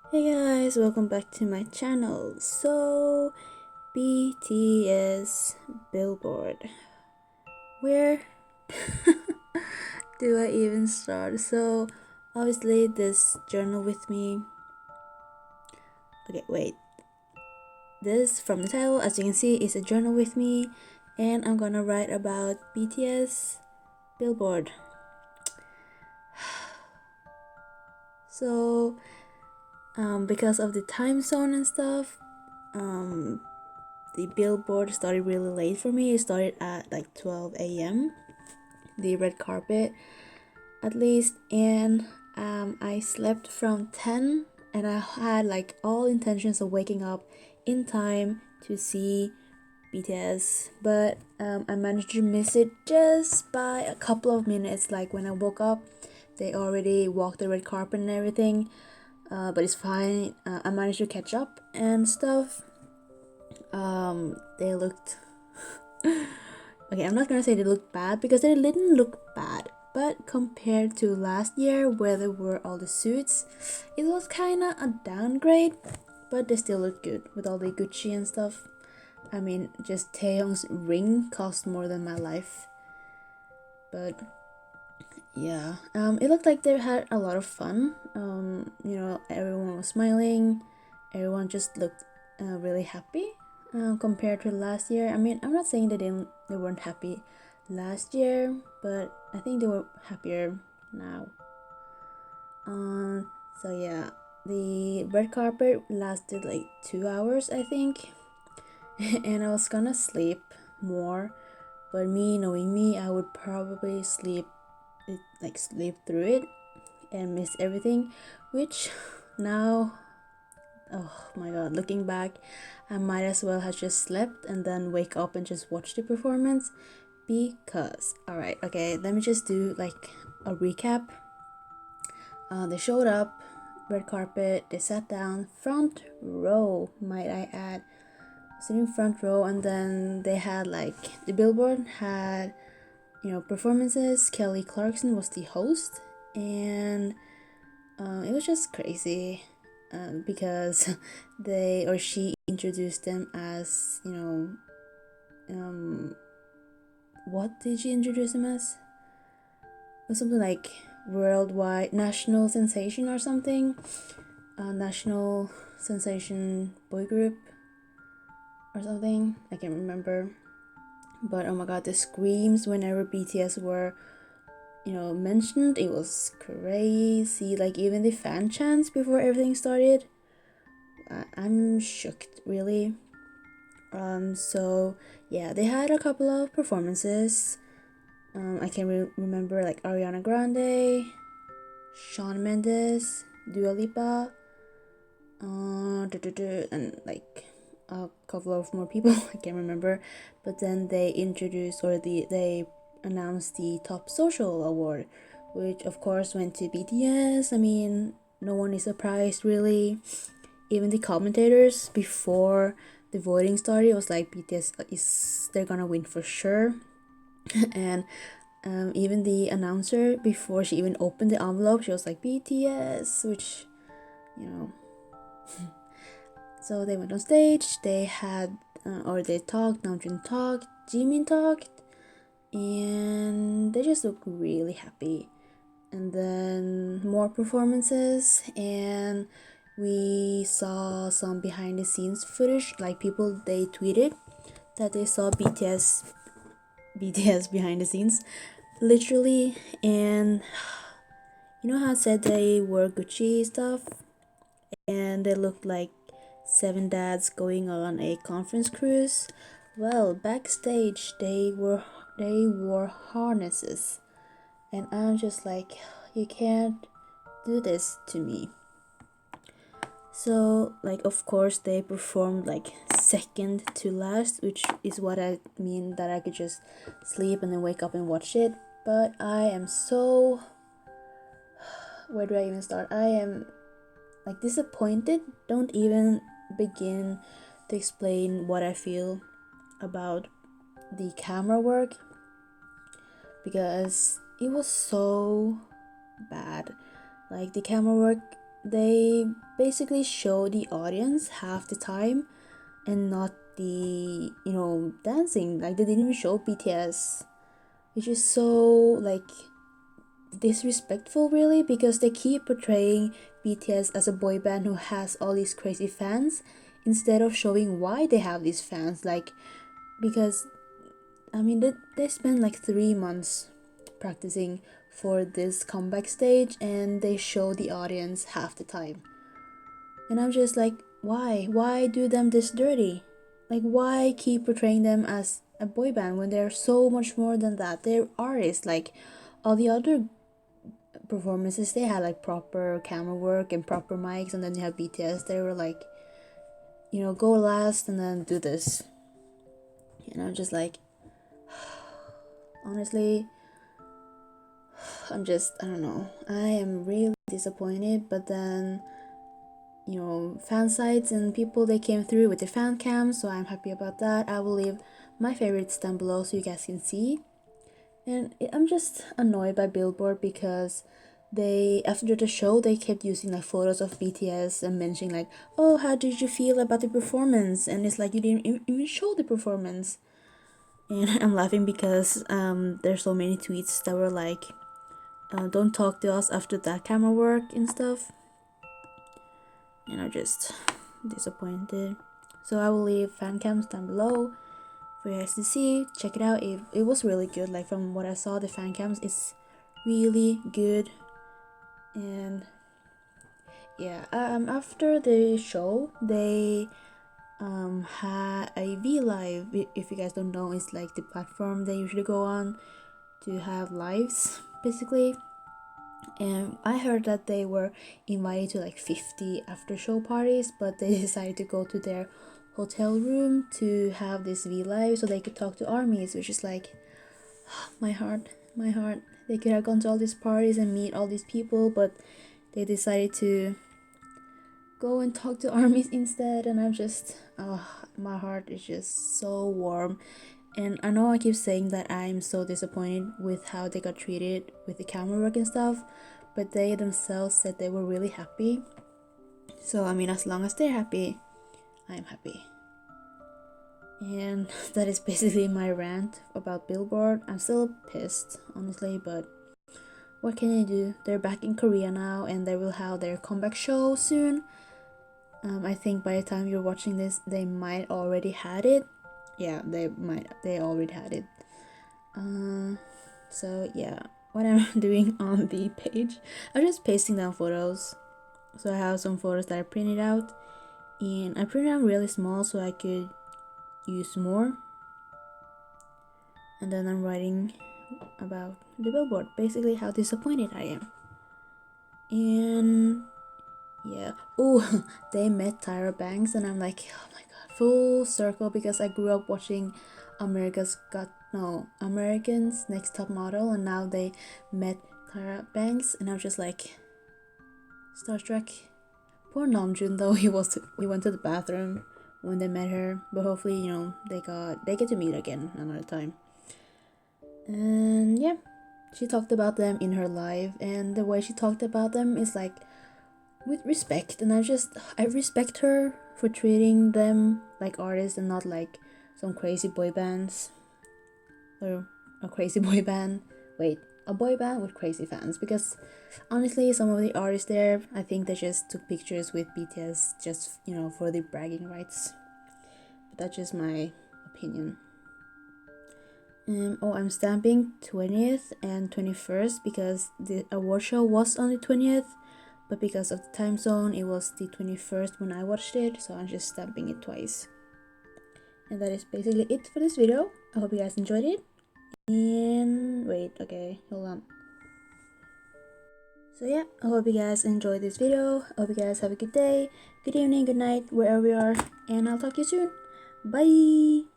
Hey guys, welcome back to my channel. So, BTS Billboard. Where do I even start? So, obviously, this journal with me. Okay, wait. This from the title, as you can see, is a journal with me, and I'm gonna write about BTS Billboard. So, because of the time zone and stuff, um, the billboard started really late for me. It started at like 12 a.m. The red carpet, at least, and I slept from 10, and I had like all intentions of waking up in time to see BTS, but I managed to miss it just by a couple of minutes. Like when I woke up, they already walked the red carpet and everything. But it's fine. I managed to catch up and stuff. They looked okay. I'm not gonna say they looked bad because they didn't look bad, but compared to last year where there were all the suits, it was kind of a downgrade. But they still look good with all the Gucci and stuff. I mean, just Taehyung's ring cost more than my life. But yeah, it looked like they had a lot of fun. Everyone was smiling. Everyone just looked really happy compared to last year. I mean, I'm not saying they weren't happy last year, but I think they were happier now. So yeah, the red carpet lasted like 2 hours, I think, and I was gonna sleep more, but me knowing me, I would probably sleep through it and miss everything, which now, oh my god, looking back, I might as well have just slept and then wake up and just watch the performance because, alright, okay, let me just do like a recap. They showed up, red carpet, they sat down, front row, might I add, sitting front row, and then they had like the billboard had performances. Kelly Clarkson was the host, and it was just crazy because they or she introduced them as what did she introduce them as? It was something like worldwide national sensation or something, national sensation boy group or something. I can't remember. But oh my god, the screams whenever BTS were mentioned, it was crazy. Like even the fan chants before everything started, I'm shocked, really. So yeah, they had a couple of performances. I can remember like Ariana Grande, Shawn Mendes, Dua Lipa, and like a couple of more people. I can't remember. But then they introduced they announced the top social award, which of course went to BTS. I mean, no one is surprised really. Even the commentators before the voting started was like BTS is they're gonna win for sure. And even the announcer before she even opened the envelope, she was like BTS, which you know. So they went on stage. They had they talked. Namjoon talked. Jimin talked, and they just looked really happy. And then more performances, and we saw some behind the scenes footage. Like people, they tweeted that they saw BTS behind the scenes, literally. And you know how I said they wore Gucci stuff, and they looked like seven dads going on a conference cruise. Well, backstage they wore harnesses, and I'm just like, you can't do this to me. So, like, of course, they performed like second to last, which is what I mean that I could just sleep and then wake up and watch it. But I am so. Where do I even start? I am like disappointed. Don't even begin to explain what I feel about the camera work because it was so bad. Like the camera work they basically show the audience half the time and not the dancing. Like they didn't even show BTS, which is so like disrespectful really, because they keep portraying BTS as a boy band who has all these crazy fans instead of showing why they have these fans. Like, because I mean they spent like 3 months practicing for this comeback stage, and they show the audience half the time. And I'm just like, why do them this dirty? Like, why keep portraying them as a boy band when they're so much more than that? They're artists. Like, all the other performances, they had like proper camera work and proper mics, and then you have BTS, they were like, go last and then do this. And I'm just like, honestly, I don't know, I am really disappointed. But then, fan sites and people, they came through with the fan cams, so I'm happy about that. I will leave my favorites down below so you guys can see. And I'm just annoyed by Billboard because they, after the show, they kept using like photos of BTS and mentioning like, oh, how did you feel about the performance? And it's like, you didn't even show the performance. And I'm laughing because there's so many tweets that were like, don't talk to us after that camera work and stuff. And I'm just disappointed. So I will leave fan cams down below for you guys to see. Check it out. It was really good. Like, from what I saw, the fan cams is really good. And yeah, after the show, they had a V Live. If you guys don't know, it's like the platform they usually go on to have lives, basically. And I heard that they were invited to like 50 after show parties, but they decided to go to their hotel room to have this V Live so they could talk to armies, which is like, my heart. They could have gone to all these parties and meet all these people, but they decided to go and talk to armies instead. And I'm just, my heart is just so warm. And I know I keep saying that I'm so disappointed with how they got treated with the camera work and stuff, but they themselves said they were really happy. So I mean, as long as they're happy, I'm happy. And that is basically my rant about Billboard. I'm still pissed, honestly, but what can you do? They're back in Korea now, and they will have their comeback show soon. I think by the time you're watching this, they might already had it. Yeah, they already had it. So yeah, what I'm doing on the page, I'm just pasting down photos. So I have some photos that I printed out, and I printed out really small so I could use more. And then I'm writing about the Billboard, basically how disappointed I am. And yeah, oh, they met Tyra Banks, and I'm like, oh my god, full circle, because I grew up watching America's Next Top Model, and now they met Tyra Banks, and I'm just like starstruck. Poor Namjoon though, he went to the bathroom when they met her, but hopefully they get to meet again another time. And yeah, she talked about them in her live, and the way she talked about them is like with respect, and I respect her for treating them like artists and not like some crazy boy bands, or a crazy boy band. Wait, a boy band with crazy fans, because honestly, some of the artists there, I think they just took pictures with BTS just for the bragging rights. But that's just my opinion. I'm stamping 20th and 21st because the award show was on the 20th, but because of the time zone, it was the 21st when I watched it, so I'm just stamping it twice. And that is basically it for this video. I hope you guys enjoyed it. And wait, okay, hold on. So yeah, I hope you guys enjoyed this video. I hope you guys have a good day, good evening, good night, wherever you are, and I'll talk to you soon. Bye!